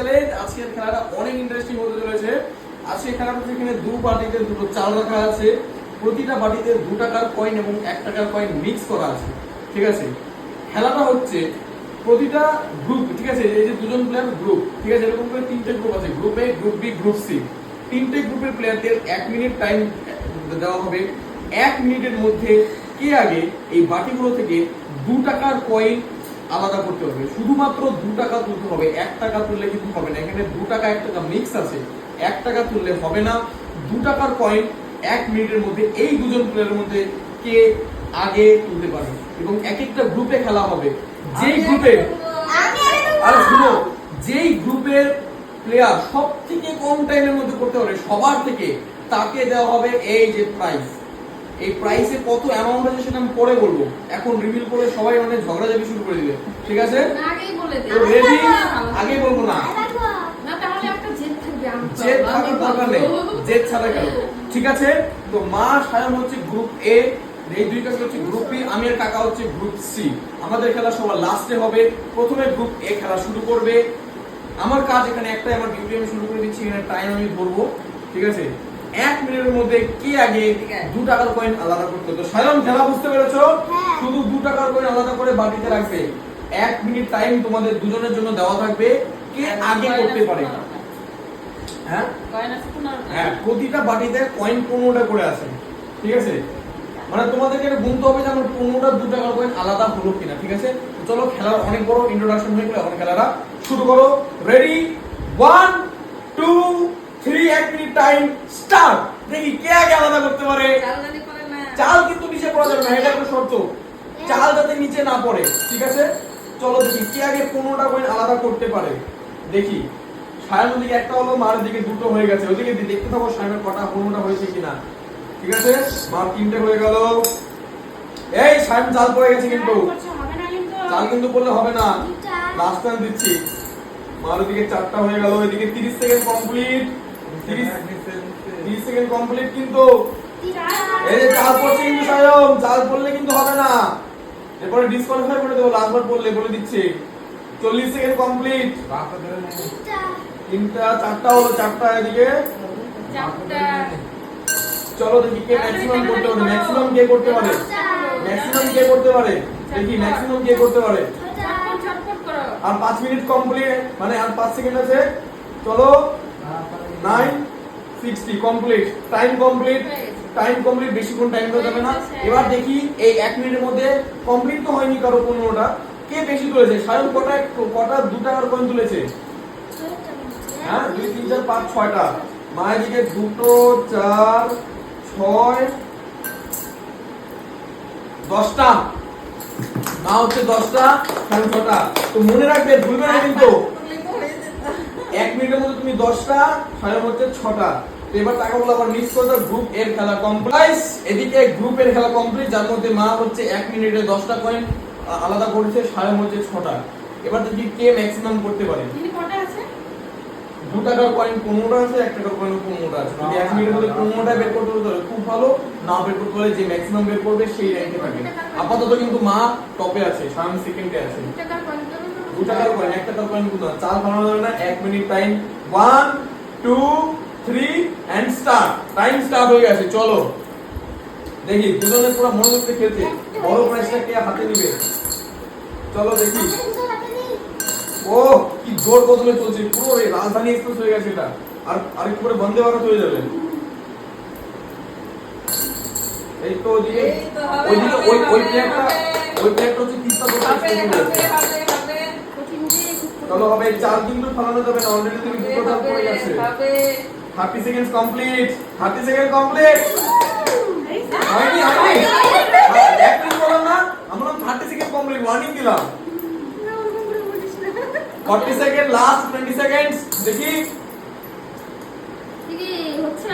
Challenge. আজকের খেলাটা অনেক ইন্টারেস্টিং হতে চলেছে। আজকের খেলাটা এখানে দু বাটিতে দুটো চাল রাখা আছে, প্রতিটা বাটিতে 2 টাকার কয়েন এবং 1 টাকার কয়েন মিক্স করা আছে। ঠিক আছে, খেলাটা হচ্ছে প্রতিটা গ্রুপ, ঠিক আছে, এই যে দুজন প্লেয়ার গ্রুপ, ঠিক আছে, এরকম করে 3টে গ্রুপ আছে, group A, group B, group C. 3টে গ্রুপের প্লেয়ারদের 1 মিনিট টাইম দেওয়া হবে। 1 মিনিটের মধ্যে কে আগে এই বাটিগুলো থেকে 2 টাকার কয়েন আলাদা করতে হবে। শুধুমাত্র 2 টাকা তুলতে হবে, 1 টাকা তুললে কিন্তু হবে না। এখানে 2 টাকা 1 টাকা মিক্স আছে, 1 টাকা তুললে হবে না। 2 টাকার কয়েন 1 মিনিটের মধ্যে এই দুজন প্লেয়ারের মধ্যে কে আগে তুলতে পারে এবং এক একটা গ্রুপে খেলা হবে। যেই গ্রুপে আর শুনো, যেই গ্রুপের প্লেয়ার সব থেকে কম টাইমের মধ্যে করতে পারে সবার থেকে, তাকে দেওয়া হবে এই যে প্রাইজ। এই প্রাইসে কত অ্যামাউন্ট আছে সেটা আমি পরে বলবো, এখন রিভিল করে সবাই মানে ঝগড়াঝাটি শুরু করে দিবে। ঠিক আছে, আগেই বলে দে। রেডি? আগে বলবো না, না তাহলে একটা জেদ থাকবে। জেদ থাকার দরকার নেই, জেদ ছাড়া গেল। ঠিক আছে, তো মা সায়ন হচ্ছে গ্রুপ এ, এই দুই কাকা হচ্ছে গ্রুপ বি, আমি আর কাকা হচ্ছে গ্রুপ সি। আমাদের খেলা সবার লাস্টে হবে। প্রথমে গ্রুপ এ খেলা শুরু করবে। আমার কাজ এখানে একটাই, আমার ডিউটি আমি শুরু করে দিচ্ছি, এখানে টাইম আমি ধরবো। ঠিক আছে, 1 মিনিটের মধ্যে কে আগে 2 টাকার কয়েন আলাদা করতে। তো সায়ন খেলা বুঝতে পেরেছো? শুধু 2 টাকার কয়েন আলাদা করে বাটিতে রাখবে। 1 মিনিট টাইম তোমাদের দুজনের জন্য দেওয়া থাকবে, কে আগে করতে পারে। হ্যাঁ হ্যাঁ, প্রতিটা বাটিতে কয়েন 15টা করে আছে। ঠিক আছে, মানে তোমাদেরকে এটা গুনতে হবে যে আমার 15টা 2 টাকার কয়েন আলাদা হলো কিনা। ঠিক আছে, চলো খেলার অনেক বড় ইন্ট্রোডাকশন হয়ে গেল, এখন খেলাটা শুরু করো। Ready, 1 2 3, 1 minute time start. দেখি কে আগে আলাদা করতে পারে। চাল কিন্তু নিচে পড়া যাবে না, এটা একটা শর্ত, চাল যাতে নিচে না পড়ে। ঠিক আছে, চলো দেখি কে আগে 15টা কয়েন আলাদা করতে পারে। দেখি সায়নের দিকে একটা হলো, মার দিকে দুটো হয়ে গেছে। ওদিকে দেখতে থাকো সায়নের কটা 15টা হয়েছে কিনা। ঠিক আছে, মার 3টে হয়ে গেল। এই সায়ন চাল পড়ে গেছে কিন্তু, চাল কিন্তু পড়লে হবে না, লাস্ট টাইম দিচ্ছি। মার ওদিকে 4টা হয়ে গেল, এদিকে 30 সেকেন্ড কমপ্লিট। 30 সেকেন্ড কমপ্লিট কিন্তু। এই যে চাল পড়ছে কিন্তু সায়ন, চাল পড়লে কিন্তু হবে না, এরপরে ডিসকোয়ালিফাই করে দেবো লাস্টবার পড়লে, বলে দিচ্ছি। 40 সেকেন্ড কমপ্লিট। 3টা 4টা হলো, 4টা এদিকে। চলো দেখি কে ম্যাক্সিমাম করতে পারে, ম্যাক্সিমাম কে করতে পারে, ম্যাক্সিমাম কে করতে পারে, দেখি ম্যাক্সিমাম কে করতে পারে। আর 5 মিনিট কমপ্লিট, মানে আর 5 সেকেন্ড আছে। চলো 9:60 complete, time complete, time complete, বেশিক্ষণ টাইম দেওয়া যাবে না। এবার দেখি এই 1 মিনিটের মধ্যে কমপ্লিট তো হয়নি কারো 15টা, কে বেশি তুলেছে। সায়ন কটা 2 টাকার কয়েন তুলেছে? হ্যাঁ, 2 3 4 5 6টা। মায়ের দিকে 2 4 6 10টা, মা হচ্ছে 10টা, সায়ন 6টা। তো মনে রাখবে, ভুলবে না কিন্তু, 1 মিনিটের মধ্যে তুমি 10টা, সায়ন হচ্ছে 6টা। তো এবার টাকাগুলো আবার মিক্স করে দাও। গ্রুপ এর খেলা কমপ্লিট, এদিকে গ্রুপের খেলা কমপ্লিট, যার মধ্যে মা হচ্ছে 1 মিনিটে 10টা কয়েন আলাদা করেছে, সায়ন হচ্ছে 6টা। এবার দেখি কে ম্যাক্সিমাম করতে পারে। 2 টাকার কয়েন 15টা আছে, 1 টাকার কয়েন 15টা আছে। যদি 1 মিনিটের মধ্যে 15টা বের করতে পারে তাহলে খুব ভালো, না বের করতে পারলে যে ম্যাক্সিমাম বের করবে সেই র্যাঙ্কে থাকবে। আপাতত কিন্তু মা টপে আছে, সায়ন সেকেন্ডে আছে। 2 টাকার কয়েন 1 টাকার কয়েন গুলো চাল বানানো যাবে না। 1 minute time, 1 2 3 and start. Time start হয়ে গেছে। চলো দেখি দুজনে পুরো মনোযোগ দিয়ে খেলছে, বড় প্রাইজটা কে হাতে নিবে। চলো দেখি। ও কি জোর কদমে চলছে, পুরো এই রাজধানী এক্সপ্রেস হয়ে গেছে এটা, আর আরেকটু পরে বন্দে ভারত হয়ে যাবে। এই তো ওইদিকে ওই প্লেয়ারটা হচ্ছে তিস্তা দোকান। চলো হবে, চাল কিন্তু ফলানো যাবে না, অলরেডি তুমি 2 চাল পড়ে গেছে। 30 সেকেন্ড কমপ্লিট, 30 সেকেন্ড কমপ্লিট। হয়নি 1 মিনিট বললাম না, আমরা 30 সেকেন্ড কমপ্লিট ওয়ার্নিং দিলাম। 40 সেকেন্ড, লাস্ট 20 সেকেন্ডস। দেখি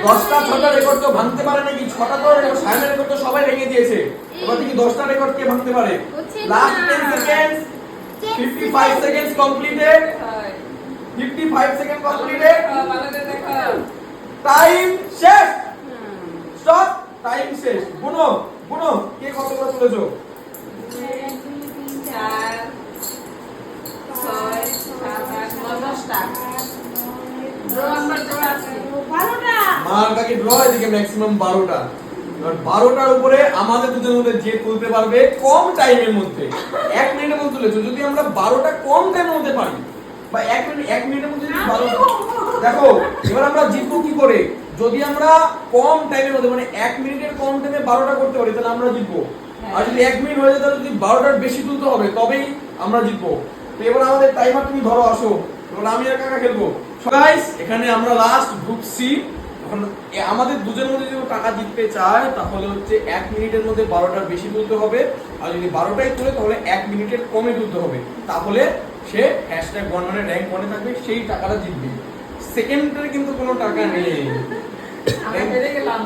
10টা 6টা রেকর্ড তো ভাঙতে পারে নাকি। 6টা তো সায়নের রেকর্ড তো সবাই ভেঙে দিয়েছে, এবার দেখি 10টা রেকর্ড কে ভাঙতে পারে। Last 10 seconds, 55 seconds completed, 55 second completed. Time শেষ, স্টপ, টাইম শেষ। গুনো গুনো কে কত করে তুলেছো। 1 2 3 4 6 7 8 9 10টা। থাকে ম্যাক্সিমাম 12টা। এবার 12টার উপরে আমাদের দুজনের মধ্যে যে তুলতে পারবে কম টাইমের মধ্যে 1 মিনিটের মধ্যে তুলেছো, যদি আমরা 12টা কম টাইমের মধ্যে পারি বা 1 মিনিটের মধ্যে যদি 12টা, দেখো এবার আমরা জিতবো কি করে, যদি আমরা কম টাইমের মধ্যে মানে 1 মিনিটের কম টাইমে 12টা করতে পারি তাহলে আমরা জিতবো। আর যদি 1 মিনিট হয়ে যায় তাহলে যদি 12টার বেশি তুলতে হবে তবেই আমরা জিতবো। তো এবার আমাদের টাইমার তুমি ধরো, আসো এবার আমি আর কাকা খেলবো। গাইস এখানে আমরা লাস্ট গ্রুপ সি। এখন আমাদের দুজনের মধ্যে যদি টাকা জিততে চায় তাহলে হচ্ছে 1 মিনিটের মধ্যে 12টার বেশি তুলতে হবে, আর যদি 12টাই তুলে তাহলে 1 মিনিটের কমে তুলতে হবে, তাহলে সে #1 মানে র‍্যাঙ্ক 1 এ থাকবে, সেই টাকাটা জিতবে। সেকেন্ডের কিন্তু কোনো টাকা নেই। আমি হেরে গেলাম।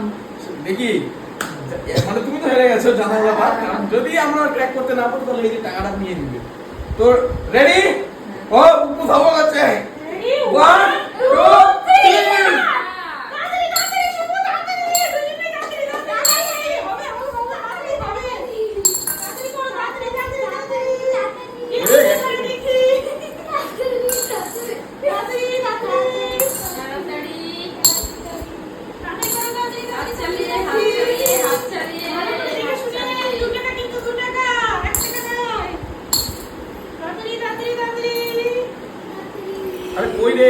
দেখি মানে তুমি তো হেরে গেছো জানার ব্যাপার, যদি আমরা ট্র্যাক করতে না পারি তাহলে এই যে টাকাটা নিয়ে নিবে। তো রেডি? ও কোথাও আছে? রেডি 1 2 3। আরে কই রে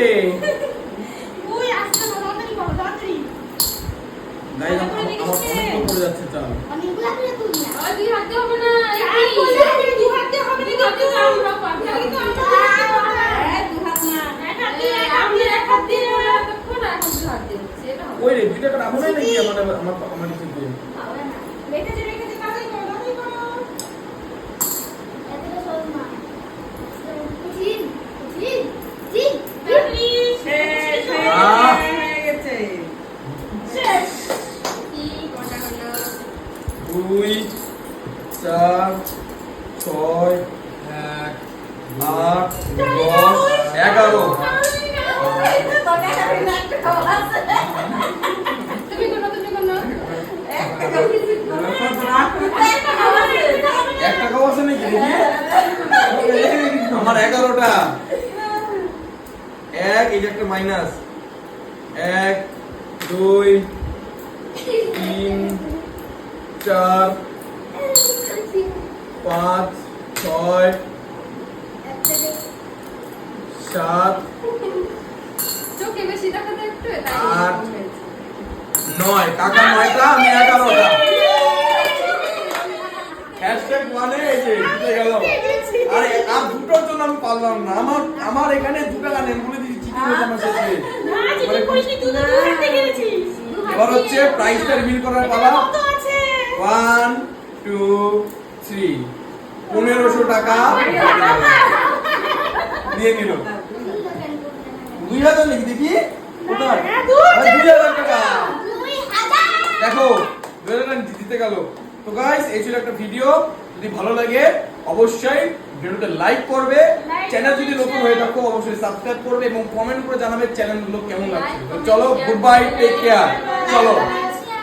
নাই, আমার অনেক পড়ে যাচ্ছে চাল। ওই রে দুইটা কাটা মনে নাকি আমার দিকে দুই 4 6 1 8 10 11। এক টাকাও আছে নাকি দেখি? আমার 11টা। 1 এই যে একটা মাইনাস, 1 2 3 4 5 6 7 চোখে বেশি দেখাতে একটু 8 9। কাকা 9টা, আমি 11টা। #1 এই যে জিতে গেল। আরে আর দুটোর জন্য আমি পারলাম না, আমার এখানে 2 টাকা নেই, বলে দিচ্ছি চিটিং হয়েছে আমার সাথে। এবার হচ্ছে প্রাইসটা রিভিল করার পালা। 1 2 3 1500 টাকা দিয়ে নিল। 2000 লিখি দেখি কোথায়? 2000 টাকা। দেখো 2000 টাকা জিতে গেল। তো গাইস এই ছিল একটা ভিডিও, যদি ভালো লাগে অবশ্যই ভিডিওতে লাইক করবে, চ্যানেল যদি নতুন হয়ে থাকো অবশ্যই সাবস্ক্রাইব করবে এবং কমেন্ট করে জানাবে চ্যানেলগুলো কেমন লাগছে। তো চলো, গুড বাই, টেক কেয়ার, চলো।